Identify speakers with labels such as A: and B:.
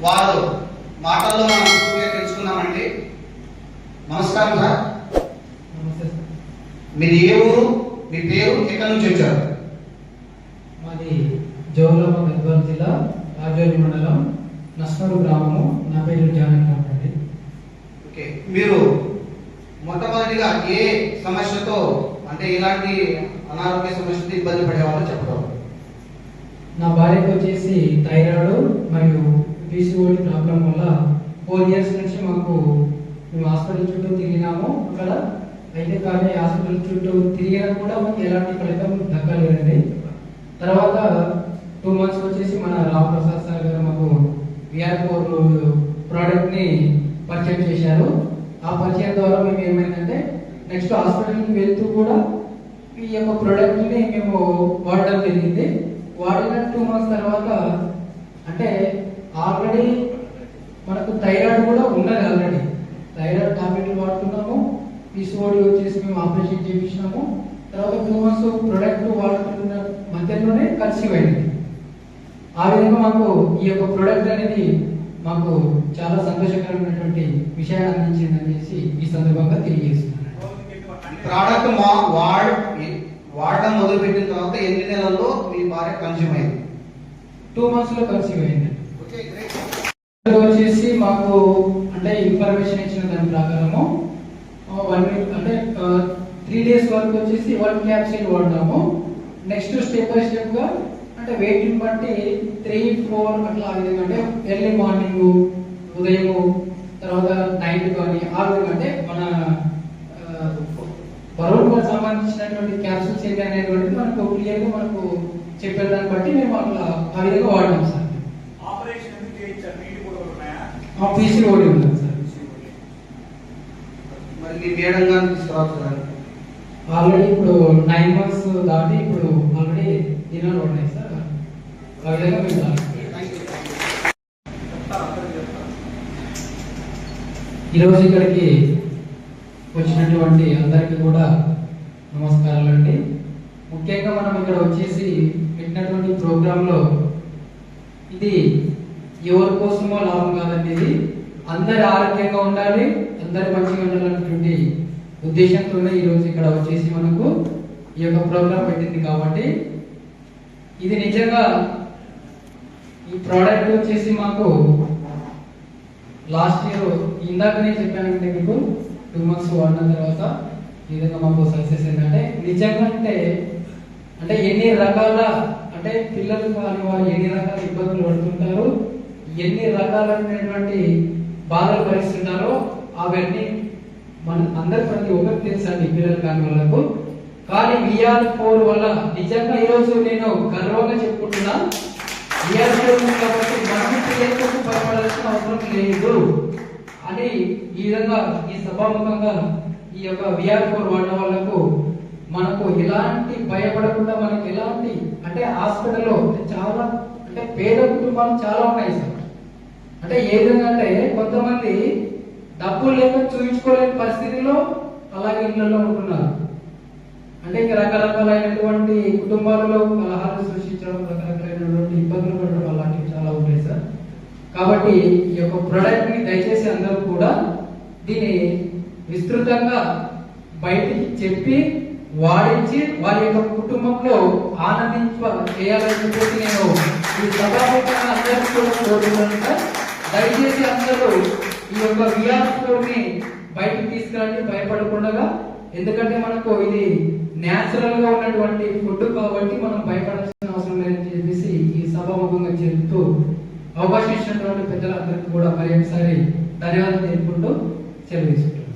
A: వారు మాటల్లో మనం తెలుసుకున్నామండి. నమస్కారం సార్. మీది ఏ ఊరు, మీ పేరు, ఎక్కడి నుంచి వచ్చారు?
B: మాది జోగులాంబ గద్వాల జిల్లా రాజోలి మండలం నస్నూరు గ్రామము. నా పేరు జానకిరామ్ అండి.
A: ఓకే, మీరు మొట్టమొదటిగా ఏ సమస్యతో, అంటే ఇలాంటి అనారోగ్య సమస్యతో ఇబ్బంది పడేవాళ్ళో చెప్పగలరు?
B: నా భార్యకు వచ్చేసి థైరాయిడ్ మరియు పీసీఓడి ప్రాబ్లం వల్ల 4 years నుంచి మేము హాస్పిటల్ చుట్టూ తిరిగినాము. అక్కడ అయితే కానీ హాస్పిటల్ చుట్టూ తిరిగినా కూడా మాకు ఎలాంటి ఫలితం దక్కలేదండి. తర్వాత 2 months వచ్చేసి మన రామప్రసాద్ సార్ గారు మాకు VR4 ప్రోడక్ట్ని పరిచయం చేశారు. ఆ పరిచయం ద్వారా మేము ఏమైందంటే నెక్స్ట్ హాస్పిటల్కి వెళ్తూ కూడా ఈ యొక్క ప్రోడక్ట్ని మేము వాడడం జరిగింది. వాడిన 2 months తర్వాత అంటే ఆల్రెడీ మనకు థైరాయిడ్ కూడా ఉన్నది. ఆల్రెడీ థైరాయిడ్ టాబ్లెట్లు వాడుతున్నాము. పీసీఓడి వచ్చేసి మేము ఆపరేషన్ చేయించినాము. తర్వాత 2 months ప్రోడక్ట్ వాడుతున్న మధ్యలోనే కన్సీవ్ అయింది. ఆ విధంగా మాకు ఈ యొక్క ప్రోడక్ట్ అనేది మాకు చాలా సంతోషకరమైనటువంటి విషయాన్ని అందించింది అనేసి ఈ సందర్భంగా తెలియజేస్తున్నాను.
A: ప్రోడక్ట్ వాడడం మొదలుపెట్టిన తర్వాత ఎన్ని నెలల్లో మీ భార్య కన్సీవ్ అయింది?
B: 2 months లో కన్సీవ్ అయింది. వచ్చేసి మాకు అంటే ఇన్ఫర్మేషన్ ఇచ్చిన దాని ప్రకారము 1 week అంటే 3 days వరకు వచ్చేసి 1 capsule వాడినాము. నెక్స్ట్ స్టెప్ బై స్టెప్ గా అంటే వెయిట్ ని బట్టి 3-4 అట్లా ఆ విధంగా అంటే ఎర్లీ మార్నింగ్, ఉదయం, తర్వాత నైట్ కానీ ఆ విధంగా అంటే మన బరువుకు సంబంధించినటువంటి క్యాప్సూల్స్ ఏంటి అనేటువంటిది మనకు క్లియర్ గా మనకు చెప్పే దాన్ని బట్టి మేము అట్లా ఆ విధంగా వాడినాం సార్. పీసీఓడి ఉంది సార్.
A: మరి మీ మేడం గారిని తీసుకురావచ్చు.
B: ఆల్రెడీ ఇప్పుడు 9 months దాటి ఇప్పుడు ఆల్రెడీ దినాలు ఉన్నాయి సార్. ఆ విధంగా మేము ఈరోజు ఇక్కడికి వచ్చినటువంటి అందరికీ కూడా నమస్కారాలు అండి. ముఖ్యంగా మనం ఇక్కడ వచ్చేసి పెట్టినటువంటి ప్రోగ్రాంలో ఇది ఎవరి కోసమో లాభం కాదండి. ఇది అందరి ఆరోగ్యంగా ఉండాలి, అందరు మంచిగా ఉండాలన్నటువంటి ఉద్దేశంతోనే ఈరోజు ఇక్కడ వచ్చేసి మనకు ఈ యొక్క ప్రోగ్రాం పెట్టింది. కాబట్టి ఇది నిజంగా ఈ ప్రోడక్ట్ వచ్చేసి మాకు లాస్ట్ ఇయర్ ఇందాకనే చెప్పానంటే మీకు 2 months వాడిన తర్వాత ఈ విధంగా మాకు సక్సెస్ ఏంటంటే నిజంగా అంటే ఎన్ని రకాల అంటే పిల్లలు కాని వారు ఎన్ని రకాల ఇబ్బందులు పడుతుంటారు, ఎన్ని రకాలైనటువంటి బాధలు భరిస్తుంటారో అవన్నీ మన అందరి ప్రతి ఒక్కరికి తెలుసండి, పిల్లలు కాని వాళ్ళకు. కానీ VR4 వల్ల నిజంగా ఈరోజు నేను గర్వంగా చెప్పుకుంటున్నా, VR4 కాబట్టి మనం పిల్లలకు భయపడాల్సిన అవసరం లేదు అని ఈ విధంగా ఈ సభాముఖంగా ఈ యొక్క VR4 వాడడం వాళ్ళకు మనకు ఎలాంటి భయపడకుండా మనకి ఎలాంటి అంటే హాస్పిటల్లో చాలా అంటే పేద కుటుంబాలు చాలా ఉన్నాయి సార్. అంటే ఏ విధంగా అంటే కొంతమంది డబ్బులు లేక చూపించుకోలేని పరిస్థితిలో అలాగే ఇళ్లలో ఉంటున్నారు. అంటే ఇంకా రకరకాలైనటువంటి కుటుంబాలలో కలహాలు సృష్టించడం, రకరకాలైనటువంటి ఇబ్బందులు పడడం అలాంటివి చాలా ఉంటాయి సార్. కాబట్టి ఈ యొక్క ప్రోడక్ట్ ని దయచేసి అందరూ కూడా దీన్ని విస్తృతంగా బయటికి చెప్పి వాడించి వారి యొక్క కుటుంబంలో చేయాలని చెప్పేసి నేను ఈ సభాముఖంగా అందరికీ కూడా కోరుతున్నాను సార్. దయచేసి అందరూ ఈ యొక్క VR4 ని బయటికి తీసుకురండి భయపడకుండా. ఎందుకంటే మనకు ఇది న్యాచురల్ గా ఉన్నటువంటి ఫుడ్ కాబట్టి మనం భయపడాల్సిన అవసరం లేదని చెప్పేసి ఈ సభాముఖంగా చెబుతూ అవకాశం ఇచ్చినటువంటి పెద్దలందరికీ కూడా మరి ఒకసారి ధన్యవాదాలు తెలుపుకుంటూ సెలవు తీసుకుంటున్నాను.